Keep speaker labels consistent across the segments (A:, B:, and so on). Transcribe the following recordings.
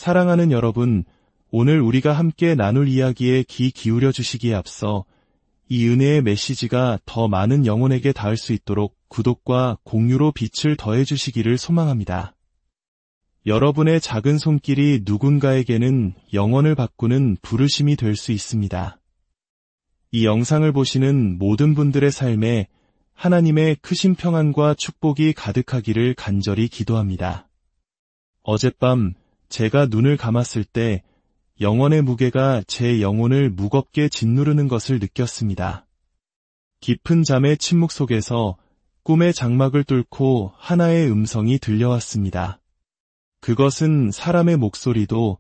A: 사랑하는 여러분, 오늘 우리가 함께 나눌 이야기에 귀 기울여 주시기에 앞서 이 은혜의 메시지가 더 많은 영혼에게 닿을 수 있도록 구독과 공유로 빛을 더해 주시기를 소망합니다. 여러분의 작은 손길이 누군가에게는 영혼을 바꾸는 부르심이 될 수 있습니다. 이 영상을 보시는 모든 분들의 삶에 하나님의 크신 평안과 축복이 가득하기를 간절히 기도합니다. 어젯밤 제가 눈을 감았을 때 영원의 무게가 제 영혼을 무겁게 짓누르는 것을 느꼈습니다. 깊은 잠의 침묵 속에서 꿈의 장막을 뚫고 하나의 음성이 들려왔습니다. 그것은 사람의 목소리도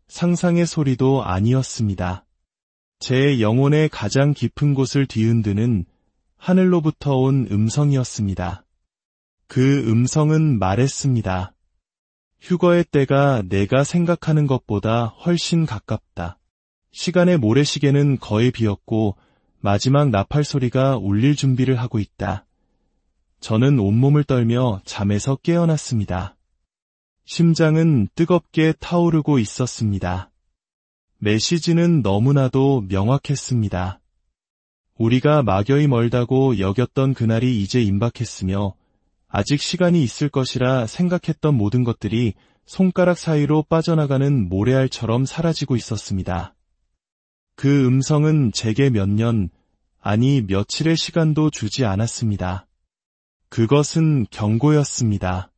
A: 상상의 소리도 아니었습니다. 제 영혼의 가장 깊은 곳을 뒤흔드는 하늘로부터 온 음성이었습니다. 그 음성은 말했습니다. 휴거의 때가 내가 생각하는 것보다 훨씬 가깝다. 시간의 모래시계는 거의 비었고 마지막 나팔 소리가 울릴 준비를 하고 있다. 저는 온몸을 떨며 잠에서 깨어났습니다. 심장은 뜨겁게 타오르고 있었습니다. 메시지는 너무나도 명확했습니다. 우리가 막연히 멀다고 여겼던 그날이 이제 임박했으며 아직 시간이 있을 것이라 생각했던 모든 것들이 손가락 사이로 빠져나가는 모래알처럼 사라지고 있었습니다. 그 음성은 제게 몇 년, 아니 며칠의 시간도 주지 않았습니다. 그것은 경고였습니다.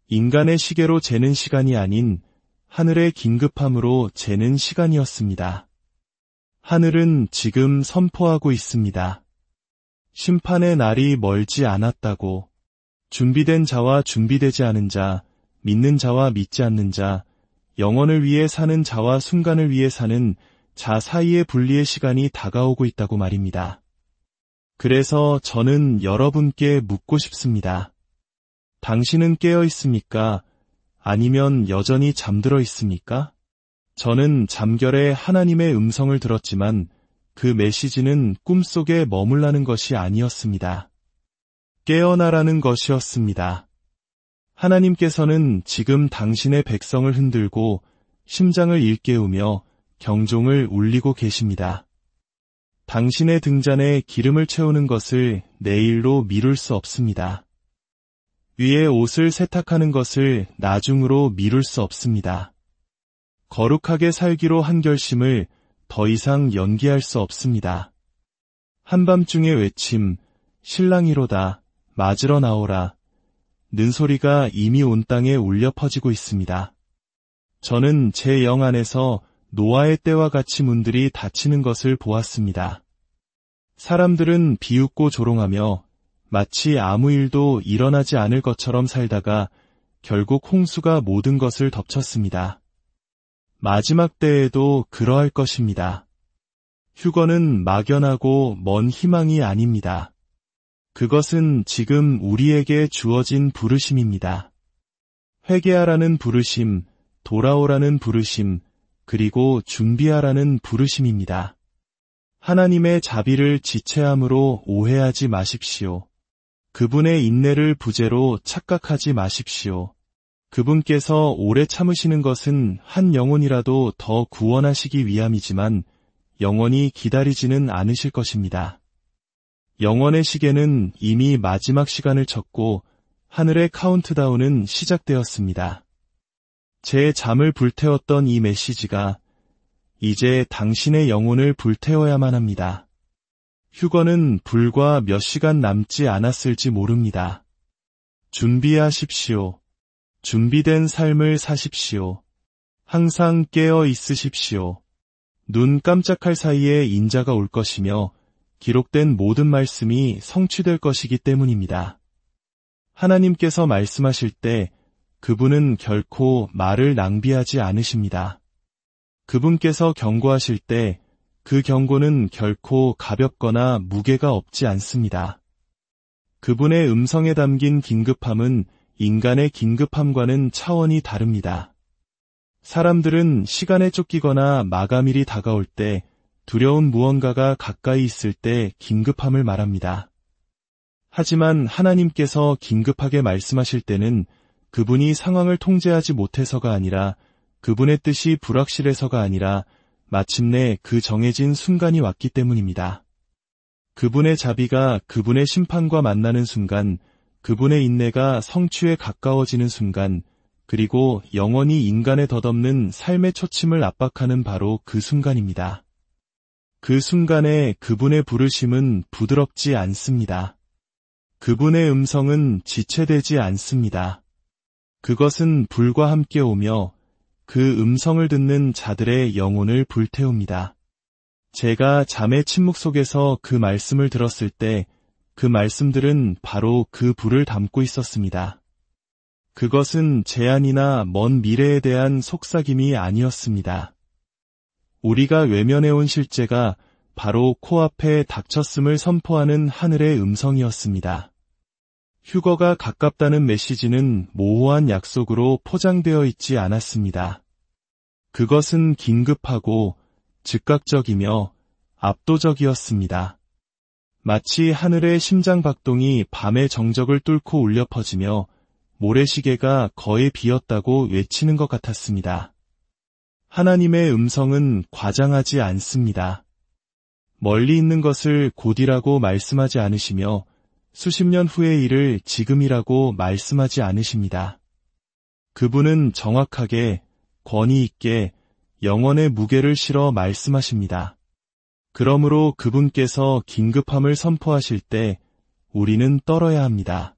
A: 인간의 시계로 재는 시간이 아닌 하늘의 긴급함으로 재는 시간이었습니다. 하늘은 지금 선포하고 있습니다. 심판의 날이 멀지 않았다고. 준비된 자와 준비되지 않은 자, 믿는 자와 믿지 않는 자, 영혼을 위해 사는 자와 순간을 위해 사는 자 사이의 분리의 시간이 다가오고 있다고 말입니다. 그래서 저는 여러분께 묻고 싶습니다. 당신은 깨어 있습니까? 아니면 여전히 잠들어 있습니까? 저는 잠결에 하나님의 음성을 들었지만 그 메시지는 꿈속에 머물라는 것이 아니었습니다. 깨어나라는 것이었습니다. 하나님께서는 지금 당신의 백성을 흔들고 심장을 일깨우며 경종을 울리고 계십니다. 당신의 등잔에 기름을 채우는 것을 내일로 미룰 수 없습니다. 위에 옷을 세탁하는 것을 나중으로 미룰 수 없습니다. 거룩하게 살기로 한 결심을 더 이상 연기할 수 없습니다. 한밤중의 외침, 신랑이로다, 맞으러 나오라. 는 소리가 이미 온 땅에 울려 퍼지고 있습니다. 저는 제 영 안에서 노아의 때와 같이 문들이 닫히는 것을 보았습니다. 사람들은 비웃고 조롱하며 마치 아무 일도 일어나지 않을 것처럼 살다가 결국 홍수가 모든 것을 덮쳤습니다. 마지막 때에도 그러할 것입니다. 휴거는 막연하고 먼 희망이 아닙니다. 그것은 지금 우리에게 주어진 부르심입니다. 회개하라는 부르심, 돌아오라는 부르심, 그리고 준비하라는 부르심입니다. 하나님의 자비를 지체함으로 오해하지 마십시오. 그분의 인내를 부재로 착각하지 마십시오. 그분께서 오래 참으시는 것은 한 영혼이라도 더 구원하시기 위함이지만 영원히 기다리지는 않으실 것입니다. 영원의 시계는 이미 마지막 시간을 쳤고 하늘의 카운트다운은 시작되었습니다. 제 잠을 불태웠던 이 메시지가 이제 당신의 영혼을 불태워야만 합니다. 휴거는 불과 몇 시간 남지 않았을지 모릅니다. 준비하십시오. 준비된 삶을 사십시오. 항상 깨어 있으십시오. 눈 깜짝할 사이에 인자가 올 것이며 기록된 모든 말씀이 성취될 것이기 때문입니다. 하나님께서 말씀하실 때 그분은 결코 말을 낭비하지 않으십니다. 그분께서 경고하실 때 그 경고는 결코 가볍거나 무게가 없지 않습니다. 그분의 음성에 담긴 긴급함은 인간의 긴급함과는 차원이 다릅니다. 사람들은 시간에 쫓기거나 마감일이 다가올 때 두려운 무언가가 가까이 있을 때 긴급함을 말합니다. 하지만 하나님께서 긴급하게 말씀하실 때는 그분이 상황을 통제하지 못해서가 아니라 그분의 뜻이 불확실해서가 아니라 마침내 그 정해진 순간이 왔기 때문입니다. 그분의 자비가 그분의 심판과 만나는 순간, 그분의 인내가 성취에 가까워지는 순간, 그리고 영원히 인간의 덧없는 삶의 초침을 압박하는 바로 그 순간입니다. 그 순간에 그분의 부르심은 부드럽지 않습니다. 그분의 음성은 지체되지 않습니다. 그것은 불과 함께 오며 그 음성을 듣는 자들의 영혼을 불태웁니다. 제가 잠의 침묵 속에서 그 말씀을 들었을 때 그 말씀들은 바로 그 불을 담고 있었습니다. 그것은 제안이나 먼 미래에 대한 속삭임이 아니었습니다. 우리가 외면해온 실제가 바로 코앞에 닥쳤음을 선포하는 하늘의 음성이었습니다. 휴거가 가깝다는 메시지는 모호한 약속으로 포장되어 있지 않았습니다. 그것은 긴급하고 즉각적이며 압도적이었습니다. 마치 하늘의 심장박동이 밤의 정적을 뚫고 울려 퍼지며 모래시계가 거의 비었다고 외치는 것 같았습니다. 하나님의 음성은 과장하지 않습니다. 멀리 있는 것을 곧이라고 말씀하지 않으시며 수십 년 후의 일을 지금이라고 말씀하지 않으십니다. 그분은 정확하게, 권위 있게 영원의 무게를 실어 말씀하십니다. 그러므로 그분께서 긴급함을 선포하실 때 우리는 떨어야 합니다.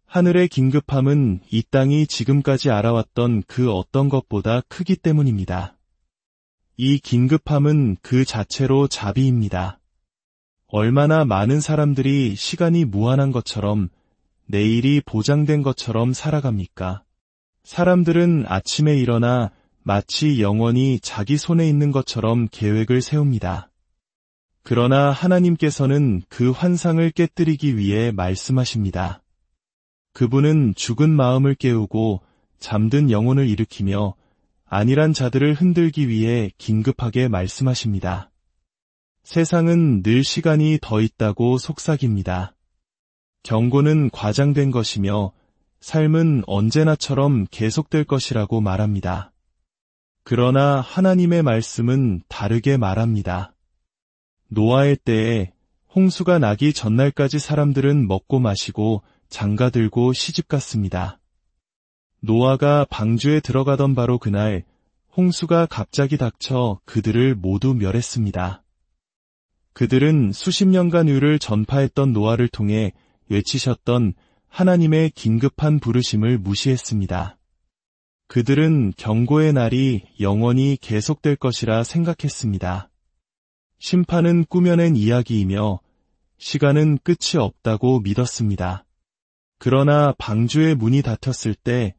A: 하늘의 긴급함은 이 땅이 지금까지 알아왔던 그 어떤 것보다 크기 때문입니다. 이 긴급함은 그 자체로 자비입니다. 얼마나 많은 사람들이 시간이 무한한 것처럼, 내일이 보장된 것처럼 살아갑니까? 사람들은 아침에 일어나 마치 영원히 자기 손에 있는 것처럼 계획을 세웁니다. 그러나 하나님께서는 그 환상을 깨뜨리기 위해 말씀하십니다. 그분은 죽은 마음을 깨우고 잠든 영혼을 일으키며 안일한 자들을 흔들기 위해 긴급하게 말씀하십니다. 세상은 늘 시간이 더 있다고 속삭입니다. 경고는 과장된 것이며 삶은 언제나처럼 계속될 것이라고 말합니다. 그러나 하나님의 말씀은 다르게 말합니다. 노아의 때에 홍수가 나기 전날까지 사람들은 먹고 마시고 장가들고 시집갔습니다. 노아가 방주에 들어가던 바로 그날 홍수가 갑자기 닥쳐 그들을 모두 멸했습니다. 그들은 수십 년간 의를 전파했던 노아를 통해 외치셨던 하나님의 긴급한 부르심을 무시했습니다. 그들은 경고의 날이 영원히 계속될 것이라 생각했습니다. 심판은 꾸며낸 이야기이며 시간은 끝이 없다고 믿었습니다. 그러나 방주의 문이 닫혔을 때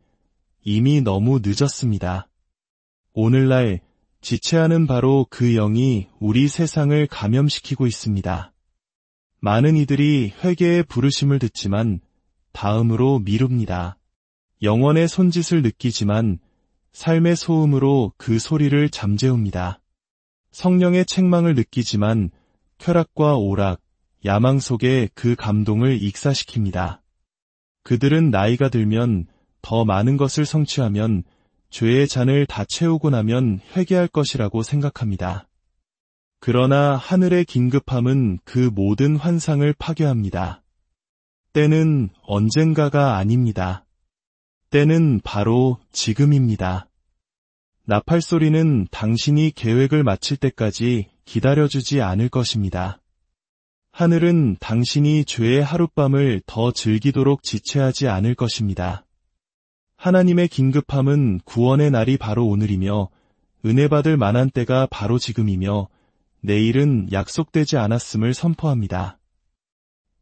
A: 이미 너무 늦었습니다. 오늘날 지체하는 바로 그 영이 우리 세상을 감염시키고 있습니다. 많은 이들이 회개의 부르심을 듣지만 다음으로 미룹니다. 영원의 손짓을 느끼지만 삶의 소음으로 그 소리를 잠재웁니다. 성령의 책망을 느끼지만 쾌락과 오락, 야망 속에 그 감동을 익사시킵니다. 그들은 나이가 들면 더 많은 것을 성취하면 죄의 잔을 다 채우고 나면 회개할 것이라고 생각합니다. 그러나 하늘의 긴급함은 그 모든 환상을 파괴합니다. 때는 언젠가가 아닙니다. 때는 바로 지금입니다. 나팔소리는 당신이 계획을 마칠 때까지 기다려주지 않을 것입니다. 하늘은 당신이 죄의 하룻밤을 더 즐기도록 지체하지 않을 것입니다. 하나님의 긴급함은 구원의 날이 바로 오늘이며 은혜 받을 만한 때가 바로 지금이며 내일은 약속되지 않았음을 선포합니다.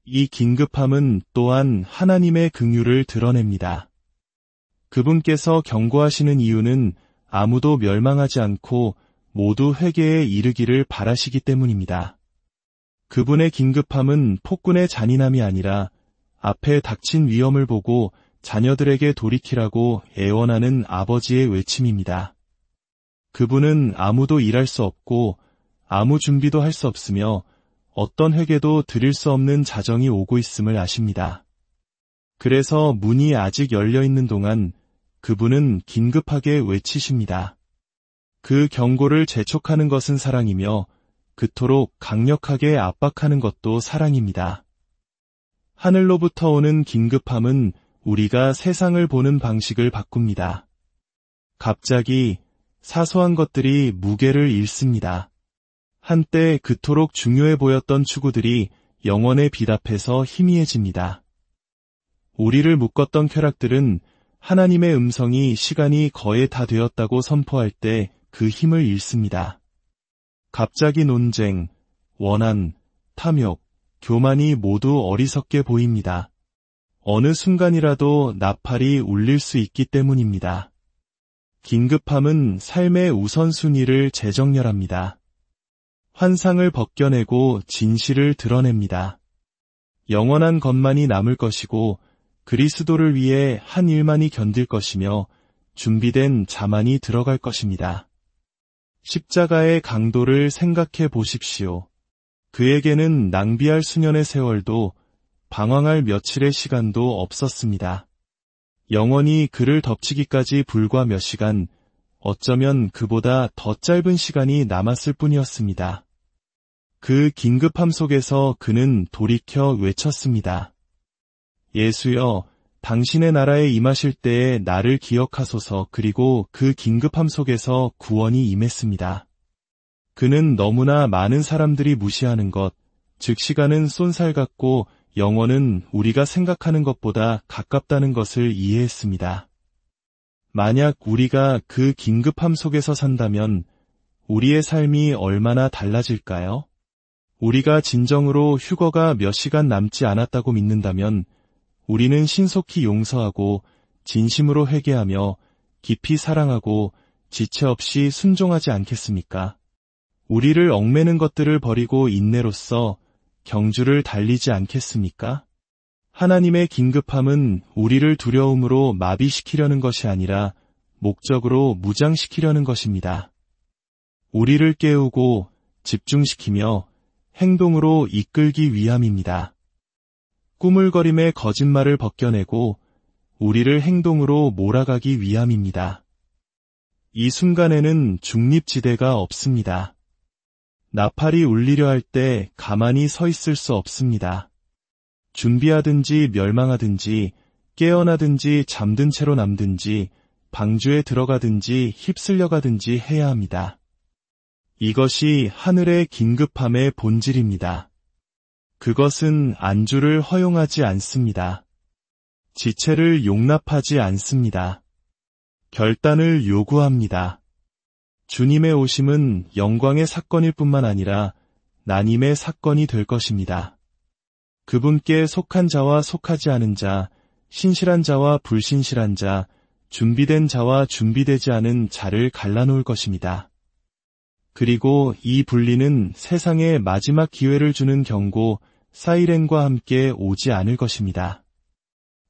A: 이 긴급함은 또한 하나님의 긍휼을 드러냅니다. 그분께서 경고하시는 이유는 아무도 멸망하지 않고 모두 회개에 이르기를 바라시기 때문입니다. 그분의 긴급함은 폭군의 잔인함이 아니라 앞에 닥친 위험을 보고 자녀들에게 돌이키라고 애원하는 아버지의 외침입니다. 그분은 아무도 일할 수 없고 아무 준비도 할 수 없으며 어떤 회개도 드릴 수 없는 자정이 오고 있음을 아십니다. 그래서 문이 아직 열려 있는 동안 그분은 긴급하게 외치십니다. 그 경고를 재촉하는 것은 사랑이며 그토록 강력하게 압박하는 것도 사랑입니다. 하늘로부터 오는 긴급함은 우리가 세상을 보는 방식을 바꿉니다. 갑자기 사소한 것들이 무게를 잃습니다. 한때 그토록 중요해 보였던 추구들이 영원의 빛 앞에서 희미해집니다. 우리를 묶었던 쾌락들은 하나님의 음성이 시간이 거의 다 되었다고 선포할 때 그 힘을 잃습니다. 갑자기 논쟁, 원한, 탐욕, 교만이 모두 어리석게 보입니다. 어느 순간이라도 나팔이 울릴 수 있기 때문입니다. 긴급함은 삶의 우선순위를 재정렬합니다. 환상을 벗겨내고 진실을 드러냅니다. 영원한 것만이 남을 것이고 그리스도를 위해 한 일만이 견딜 것이며 준비된 자만이 들어갈 것입니다. 십자가의 강도를 생각해 보십시오. 그에게는 낭비할 수년의 세월도 방황할 며칠의 시간도 없었습니다. 영원히 그를 덮치기까지 불과 몇 시간, 어쩌면 그보다 더 짧은 시간이 남았을 뿐이었습니다. 그 긴급함 속에서 그는 돌이켜 외쳤습니다. 예수여, 당신의 나라에 임하실 때에 나를 기억하소서. 그리고 그 긴급함 속에서 구원이 임했습니다. 그는 너무나 많은 사람들이 무시하는 것, 즉 시간은 쏜살 같고 영원은 우리가 생각하는 것보다 가깝다는 것을 이해했습니다. 만약 우리가 그 긴급함 속에서 산다면 우리의 삶이 얼마나 달라질까요? 우리가 진정으로 휴거가 몇 시간 남지 않았다고 믿는다면 우리는 신속히 용서하고 진심으로 회개하며 깊이 사랑하고 지체 없이 순종하지 않겠습니까? 우리를 얽매는 것들을 버리고 인내로써 경주를 달리지 않겠습니까? 하나님의 긴급함은 우리를 두려움으로 마비시키려는 것이 아니라 목적으로 무장시키려는 것입니다. 우리를 깨우고 집중시키며 행동으로 이끌기 위함입니다. 꾸물거림의 거짓말을 벗겨내고 우리를 행동으로 몰아가기 위함입니다. 이 순간에는 중립지대가 없습니다. 나팔이 울리려 할 때 가만히 서 있을 수 없습니다. 준비하든지 멸망하든지 깨어나든지 잠든 채로 남든지 방주에 들어가든지 휩쓸려 가든지 해야 합니다. 이것이 하늘의 긴급함의 본질입니다. 그것은 안주를 허용하지 않습니다. 지체를 용납하지 않습니다. 결단을 요구합니다. 주님의 오심은 영광의 사건일 뿐만 아니라 난임의 사건이 될 것입니다. 그분께 속한 자와 속하지 않은 자, 신실한 자와 불신실한 자, 준비된 자와 준비되지 않은 자를 갈라놓을 것입니다. 그리고 이 분리는 세상에 마지막 기회를 주는 경고, 사이렌과 함께 오지 않을 것입니다.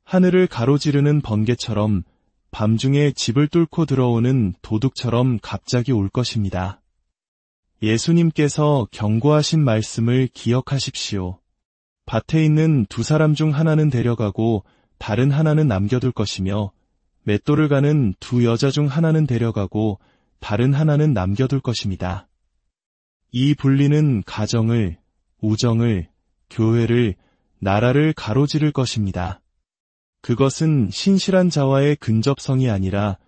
A: 하늘을 가로지르는 번개처럼 밤중에 집을 뚫고 들어오는 도둑처럼 갑자기 올 것입니다. 예수님께서 경고하신 말씀을 기억하십시오. 밭에 있는 두 사람 중 하나는 데려가고 다른 하나는 남겨둘 것이며 맷돌을 가는 두 여자 중 하나는 데려가고 다른 하나는 남겨둘 것입니다. 이 분리는 가정을, 우정을, 교회를, 나라를 가로지를 것입니다. 그것은 신실한 자와의 근접성이 아니라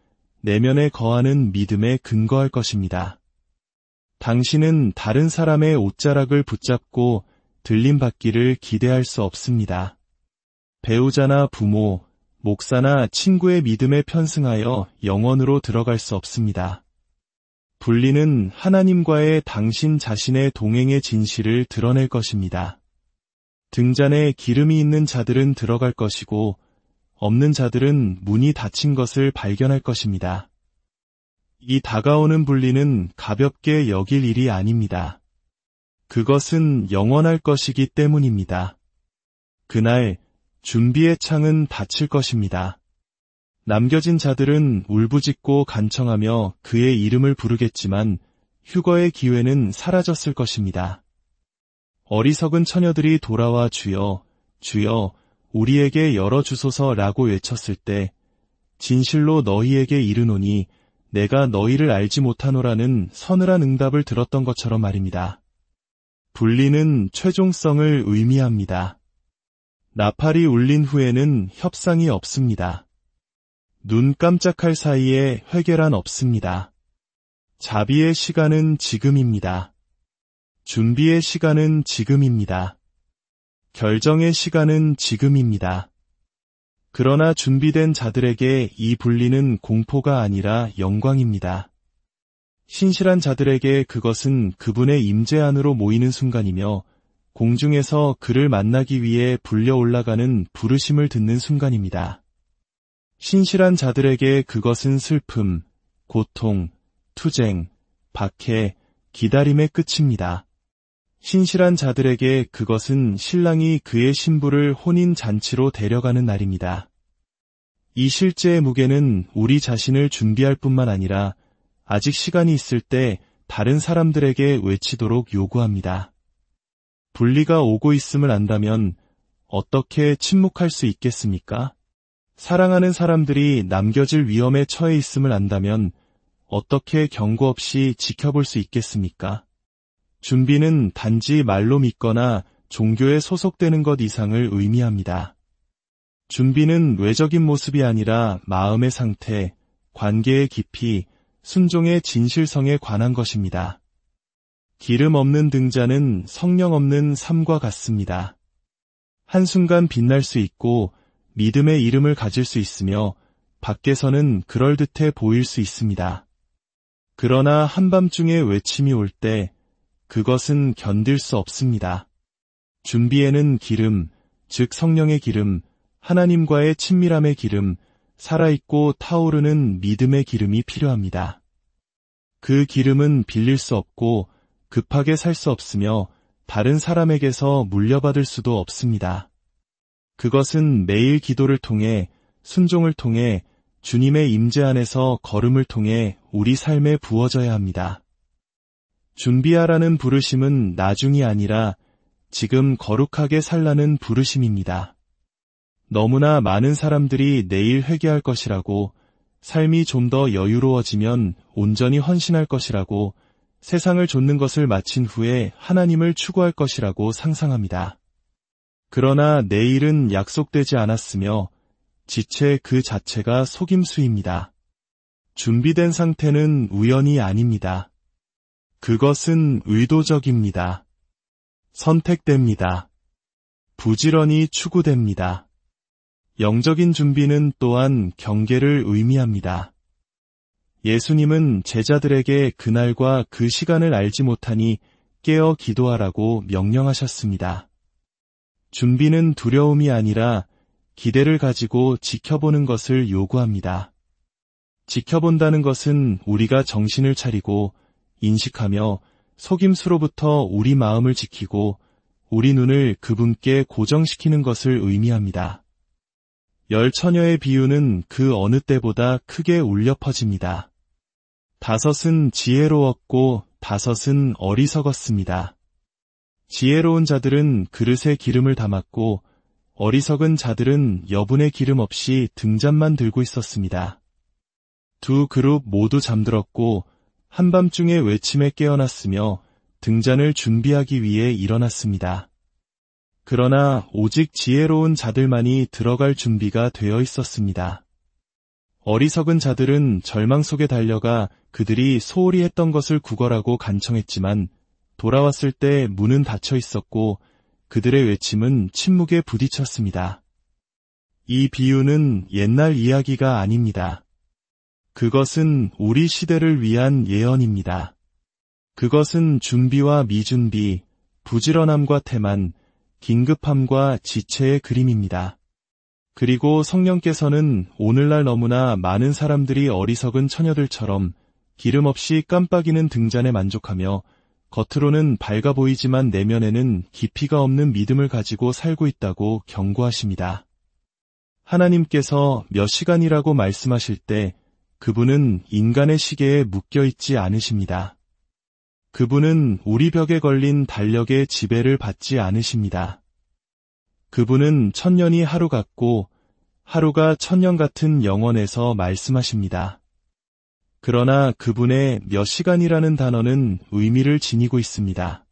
A: 내면에 거하는 믿음에 근거할 것입니다. 당신은 다른 사람의 옷자락을 붙잡고 들림받기를 기대할 수 없습니다. 배우자나 부모, 목사나 친구의 믿음에 편승하여 영원으로 들어갈 수 없습니다. 분리는 하나님과의 당신 자신의 동행의 진실을 드러낼 것입니다. 등잔에 기름이 있는 자들은 들어갈 것이고 없는 자들은 문이 닫힌 것을 발견할 것입니다. 이 다가오는 분리는 가볍게 여길 일이 아닙니다. 그것은 영원할 것이기 때문입니다. 그날 준비의 창은 닫힐 것입니다. 남겨진 자들은 울부짖고 간청하며 그의 이름을 부르겠지만 휴거의 기회는 사라졌을 것입니다. 어리석은 처녀들이 돌아와 주여, 주여, 우리에게 열어주소서라고 외쳤을 때 진실로 너희에게 이르노니 내가 너희를 알지 못하노라는 서늘한 응답을 들었던 것처럼 말입니다. 분리는 최종성을 의미합니다. 나팔이 울린 후에는 협상이 없습니다. 눈 깜짝할 사이에 회개란 없습니다. 자비의 시간은 지금입니다. 준비의 시간은 지금입니다. 결정의 시간은 지금입니다. 그러나 준비된 자들에게 이 분리는 공포가 아니라 영광입니다. 신실한 자들에게 그것은 그분의 임재 안으로 모이는 순간이며 공중에서 그를 만나기 위해 불려 올라가는 부르심을 듣는 순간입니다. 신실한 자들에게 그것은 슬픔, 고통, 투쟁, 박해, 기다림의 끝입니다. 신실한 자들에게 그것은 신랑이 그의 신부를 혼인잔치로 데려가는 날입니다. 이 실제의 무게는 우리 자신을 준비할 뿐만 아니라 아직 시간이 있을 때 다른 사람들에게 외치도록 요구합니다. 분리가 오고 있음을 안다면 어떻게 침묵할 수 있겠습니까? 사랑하는 사람들이 남겨질 위험에 처해 있음을 안다면 어떻게 경고 없이 지켜볼 수 있겠습니까? 준비는 단지 말로 믿거나 종교에 소속되는 것 이상을 의미합니다. 준비는 외적인 모습이 아니라 마음의 상태, 관계의 깊이, 순종의 진실성에 관한 것입니다. 기름 없는 등잔은 성령 없는 삶과 같습니다. 한순간 빛날 수 있고 믿음의 이름을 가질 수 있으며 밖에서는 그럴듯해 보일 수 있습니다. 그러나 한밤중에 외침이 올 때 그것은 견딜 수 없습니다. 준비에는 기름, 즉 성령의 기름, 하나님과의 친밀함의 기름, 살아있고 타오르는 믿음의 기름이 필요합니다. 그 기름은 빌릴 수 없고 급하게 살 수 없으며 다른 사람에게서 물려받을 수도 없습니다. 그것은 매일 기도를 통해, 순종을 통해, 주님의 임재 안에서 걸음을 통해 우리 삶에 부어져야 합니다. 준비하라는 부르심은 나중이 아니라 지금 거룩하게 살라는 부르심입니다. 너무나 많은 사람들이 내일 회개할 것이라고, 삶이 좀 더 여유로워지면 온전히 헌신할 것이라고, 세상을 좇는 것을 마친 후에 하나님을 추구할 것이라고 상상합니다. 그러나 내일은 약속되지 않았으며 지체 그 자체가 속임수입니다. 준비된 상태는 우연이 아닙니다. 그것은 의도적입니다. 선택됩니다. 부지런히 추구됩니다. 영적인 준비는 또한 경계를 의미합니다. 예수님은 제자들에게 그날과 그 시간을 알지 못하니 깨어 기도하라고 명령하셨습니다. 준비는 두려움이 아니라 기대를 가지고 지켜보는 것을 요구합니다. 지켜본다는 것은 우리가 정신을 차리고 인식하며 속임수로부터 우리 마음을 지키고 우리 눈을 그분께 고정시키는 것을 의미합니다. 열 처녀의 비유는 그 어느 때보다 크게 울려 퍼집니다. 5은 지혜로웠고 5은 어리석었습니다. 지혜로운 자들은 그릇에 기름을 담았고 어리석은 자들은 여분의 기름 없이 등잔만 들고 있었습니다. 두 그룹 모두 잠들었고 한밤중에 외침에 깨어났으며 등잔을 준비하기 위해 일어났습니다. 그러나 오직 지혜로운 자들만이 들어갈 준비가 되어 있었습니다. 어리석은 자들은 절망 속에 달려가 그들이 소홀히 했던 것을 구걸하고 간청했지만 돌아왔을 때 문은 닫혀 있었고 그들의 외침은 침묵에 부딪혔습니다. 이 비유는 옛날 이야기가 아닙니다. 그것은 우리 시대를 위한 예언입니다. 그것은 준비와 미준비, 부지런함과 태만, 긴급함과 지체의 그림입니다. 그리고 성령께서는 오늘날 너무나 많은 사람들이 어리석은 처녀들처럼 기름 없이 깜빡이는 등잔에 만족하며 겉으로는 밝아 보이지만 내면에는 깊이가 없는 믿음을 가지고 살고 있다고 경고하십니다. 하나님께서 몇 시간이라고 말씀하실 때 그분은 인간의 시계에 묶여 있지 않으십니다. 그분은 우리 벽에 걸린 달력의 지배를 받지 않으십니다. 그분은 1000년이 하루 같고 하루가 천년 같은 영원에서 말씀하십니다. 그러나 그분의 몇 시간이라는 단어는 의미를 지니고 있습니다.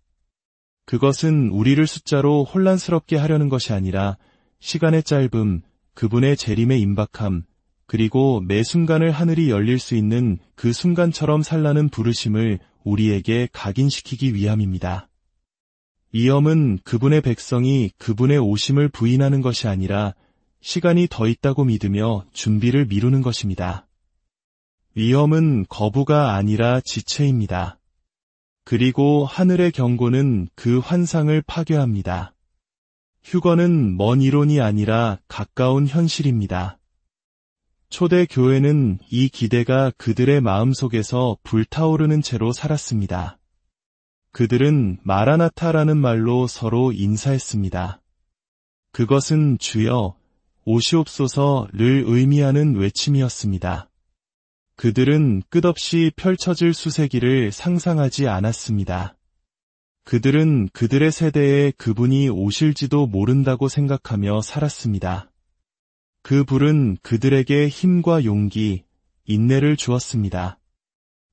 A: 그것은 우리를 숫자로 혼란스럽게 하려는 것이 아니라 시간의 짧음, 그분의 재림의 임박함, 그리고 매 순간을 하늘이 열릴 수 있는 그 순간처럼 살라는 부르심을 우리에게 각인시키기 위함입니다. 이 염은 그분의 백성이 그분의 오심을 부인하는 것이 아니라 시간이 더 있다고 믿으며 준비를 미루는 것입니다. 위험은 거부가 아니라 지체입니다. 그리고 하늘의 경고는 그 환상을 파괴합니다. 휴거는 먼 이론이 아니라 가까운 현실입니다. 초대 교회는 이 기대가 그들의 마음속에서 불타오르는 채로 살았습니다. 그들은 마라나타라는 말로 서로 인사했습니다. 그것은 주여, 오시옵소서를 의미하는 외침이었습니다. 그들은 끝없이 펼쳐질 수세기를 상상하지 않았습니다. 그들은 그들의 세대에 그분이 오실지도 모른다고 생각하며 살았습니다. 그 불은 그들에게 힘과 용기, 인내를 주었습니다.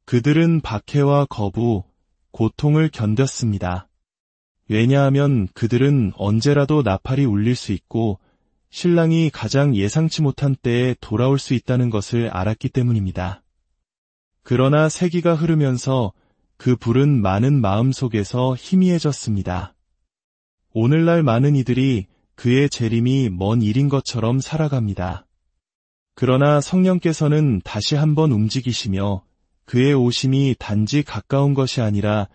A: 그들은 박해와 거부, 고통을 견뎠습니다. 왜냐하면 그들은 언제라도 나팔이 울릴 수 있고 신랑이 가장 예상치 못한 때에 돌아올 수 있다는 것을 알았기 때문입니다. 그러나 세기가 흐르면서 그 불은 많은 마음 속에서 희미해졌습니다. 오늘날 많은 이들이 그의 재림이 먼 일인 것처럼 살아갑니다. 그러나 성령께서는 다시 한번 움직이시며 그의 오심이 단지 가까운 것이 아니라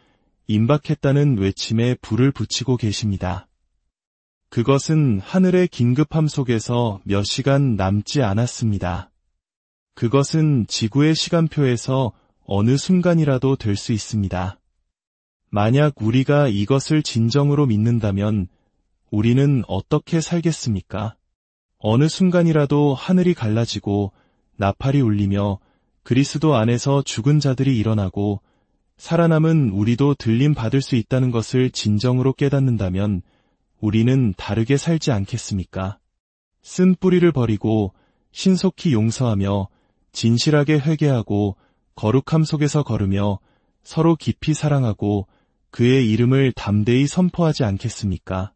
A: 임박했다는 외침에 불을 붙이고 계십니다. 그것은 하늘의 긴급함 속에서 몇 시간 남지 않았습니다. 그것은 지구의 시간표에서 어느 순간이라도 될 수 있습니다. 만약 우리가 이것을 진정으로 믿는다면 우리는 어떻게 살겠습니까? 어느 순간이라도 하늘이 갈라지고 나팔이 울리며 그리스도 안에서 죽은 자들이 일어나고 살아남은 우리도 들림 받을 수 있다는 것을 진정으로 깨닫는다면 우리는 다르게 살지 않겠습니까? 쓴 뿌리를 버리고 신속히 용서하며 진실하게 회개하고 거룩함 속에서 걸으며 서로 깊이 사랑하고 그의 이름을 담대히 선포하지 않겠습니까?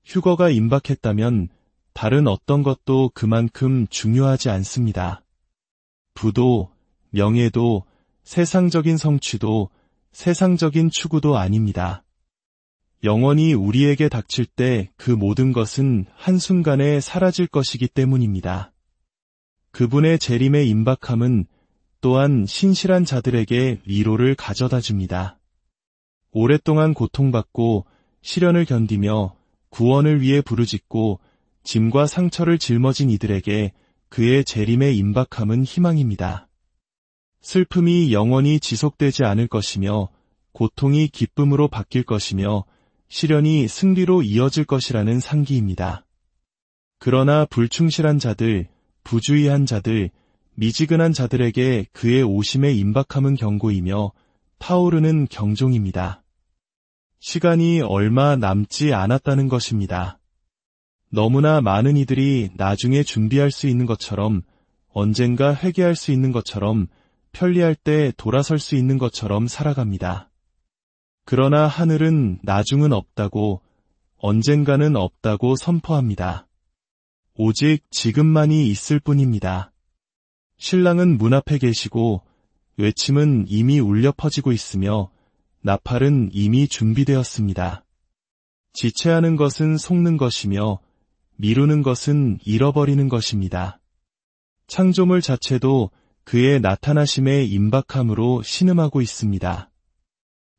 A: 휴거가 임박했다면 다른 어떤 것도 그만큼 중요하지 않습니다. 부도, 명예도, 세상적인 성취도, 세상적인 추구도 아닙니다. 영원히 우리에게 닥칠 때 그 모든 것은 한순간에 사라질 것이기 때문입니다. 그분의 재림의 임박함은 또한 신실한 자들에게 위로를 가져다 줍니다. 오랫동안 고통받고 시련을 견디며 구원을 위해 부르짖고 짐과 상처를 짊어진 이들에게 그의 재림의 임박함은 희망입니다. 슬픔이 영원히 지속되지 않을 것이며 고통이 기쁨으로 바뀔 것이며 시련이 승리로 이어질 것이라는 상기입니다. 그러나 불충실한 자들, 부주의한 자들, 미지근한 자들에게 그의 오심의 임박함은 경고이며 타오르는 경종입니다. 시간이 얼마 남지 않았다는 것입니다. 너무나 많은 이들이 나중에 준비할 수 있는 것처럼 언젠가 회개할 수 있는 것처럼 편리할 때 돌아설 수 있는 것처럼 살아갑니다. 그러나 하늘은 나중은 없다고, 언젠가는 없다고 선포합니다. 오직 지금만이 있을 뿐입니다. 신랑은 문 앞에 계시고 외침은 이미 울려 퍼지고 있으며 나팔은 이미 준비되었습니다. 지체하는 것은 속는 것이며 미루는 것은 잃어버리는 것입니다. 창조물 자체도 그의 나타나심의 임박함으로 신음하고 있습니다.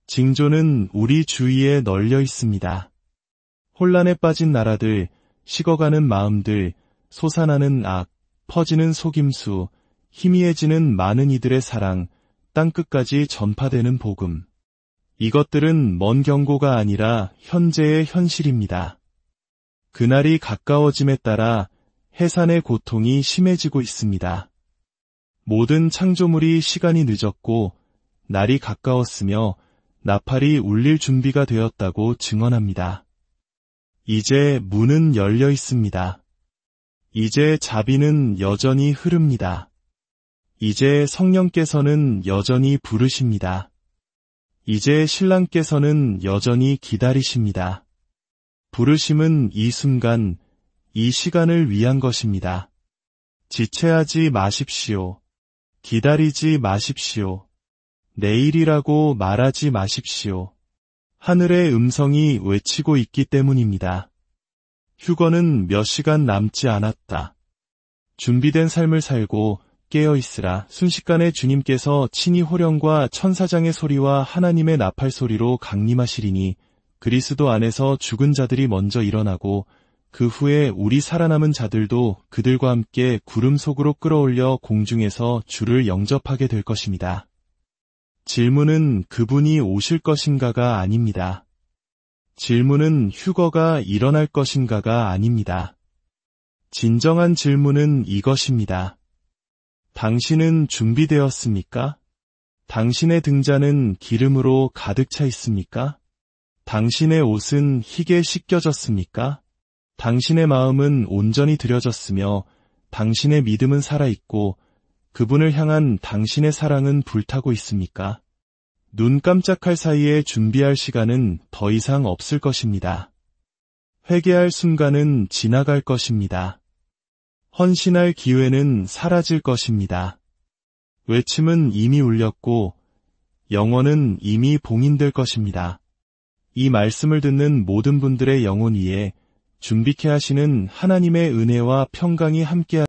A: 징조는 우리 주위에 널려 있습니다. 혼란에 빠진 나라들, 식어가는 마음들, 솟아나는 악, 퍼지는 속임수, 희미해지는 많은 이들의 사랑, 땅끝까지 전파되는 복음. 이것들은 먼 경고가 아니라 현재의 현실입니다. 그날이 가까워짐에 따라 해산의 고통이 심해지고 있습니다. 모든 창조물이 시간이 늦었고 날이 가까웠으며 나팔이 울릴 준비가 되었다고 증언합니다. 이제 문은 열려 있습니다. 이제 자비는 여전히 흐릅니다. 이제 성령께서는 여전히 부르십니다. 이제 신랑께서는 여전히 기다리십니다. 부르심은 이 순간, 이 시간을 위한 것입니다. 지체하지 마십시오. 기다리지 마십시오. 내일이라고 말하지 마십시오. 하늘의 음성이 외치고 있기 때문입니다. 휴거는 몇 시간 남지 않았다. 준비된 삶을 살고 깨어있으라. 순식간에 주님께서 친히 호령과 천사장의 소리와 하나님의 나팔 소리로 강림하시리니 그리스도 안에서 죽은 자들이 먼저 일어나고 그 후에 우리 살아남은 자들도 그들과 함께 구름 속으로 끌어올려 공중에서 주를 영접하게 될 것입니다. 질문은 그분이 오실 것인가가 아닙니다. 질문은 휴거가 일어날 것인가가 아닙니다. 진정한 질문은 이것입니다. 당신은 준비되었습니까? 당신의 등잔은 기름으로 가득 차 있습니까? 당신의 옷은 희게 씻겨졌습니까? 당신의 마음은 온전히 들여졌으며 당신의 믿음은 살아있고 그분을 향한 당신의 사랑은 불타고 있습니까? 눈 깜짝할 사이에 준비할 시간은 더 이상 없을 것입니다. 회개할 순간은 지나갈 것입니다. 헌신할 기회는 사라질 것입니다. 외침은 이미 울렸고 영혼은 이미 봉인될 것입니다. 이 말씀을 듣는 모든 분들의 영혼 위에 준비케 하시는 하나님의 은혜와 평강이 함께